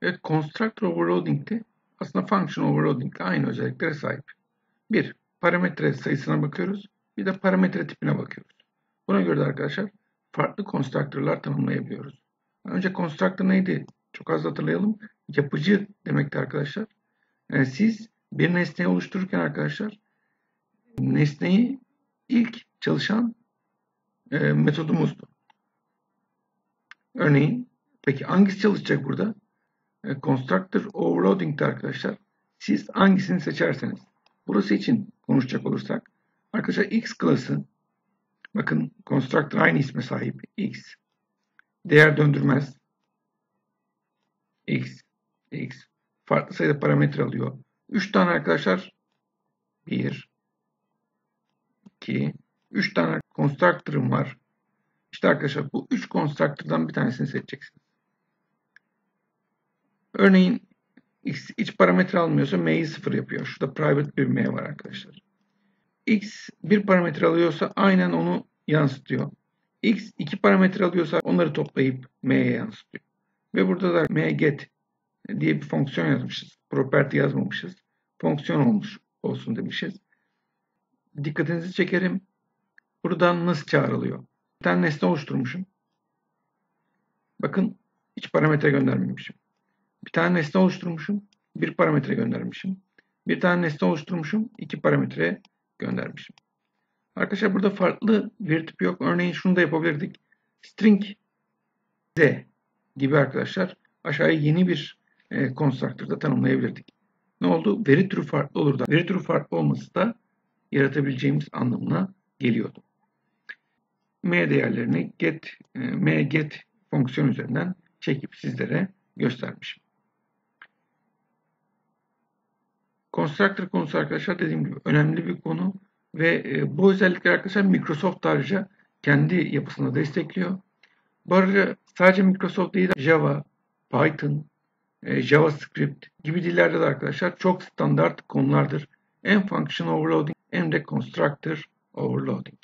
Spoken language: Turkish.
Evet, constructor overloading'de aslında function overloading'de aynı özelliklere sahip. Bir, parametre sayısına bakıyoruz. Bir de parametre tipine bakıyoruz. Buna göre de arkadaşlar farklı constructor'lar tanımlayabiliyoruz. Önce constructor neydi? Çok az hatırlayalım. Yapıcı demekti arkadaşlar. Yani siz bir nesneyi oluştururken arkadaşlar nesneyi ilk çalışan metodumuzdu. Örneğin peki hangisi çalışacak burada? Constructor overloading'de arkadaşlar siz hangisini seçerseniz. Burası için konuşacak olursak arkadaşlar X klası, bakın constructor aynı isme sahip X, değer döndürmez X, X farklı sayıda parametre alıyor. 3 tane arkadaşlar 1, 2, 3 tane constructor'ım var. İşte arkadaşlar bu 3 constructor'dan bir tanesini seçeceksiniz. Örneğin X iç parametre almıyorsa M'yi 0 yapıyor. Şurada private bir M var arkadaşlar. X bir parametre alıyorsa aynen onu yansıtıyor. X iki parametre alıyorsa onları toplayıp M'ye yansıtıyor. Ve burada da mget diye bir fonksiyon yazmışız. Property yazmamışız. Fonksiyon olsun demişiz. Dikkatinizi çekerim. Buradan nasıl çağrılıyor? Bir tane nesne oluşturmuşum. Bakın hiç parametre göndermemişim. Bir tane nesne oluşturmuşum. Bir parametre göndermişim. Bir tane nesne oluşturmuşum. İki parametre göndermişim. Arkadaşlar burada farklı veri tipi yok. Örneğin şunu da yapabilirdik. String z gibi arkadaşlar aşağıya yeni bir constructor'da tanımlayabilirdik. Ne oldu? Veri türü farklı olurdu. Veri türü farklı olması da yaratabileceğimiz anlamına geliyordu. M değerlerini mget fonksiyon üzerinden çekip sizlere göstermişim. Constructor konusu arkadaşlar dediğim gibi önemli bir konu ve bu özellikler arkadaşlar Microsoft ayrıca kendi yapısında destekliyor. Bu arada sadece Microsoft değil, Java, Python, JavaScript gibi dillerde de arkadaşlar çok standart konulardır. Hem function overloading hem de constructor overloading.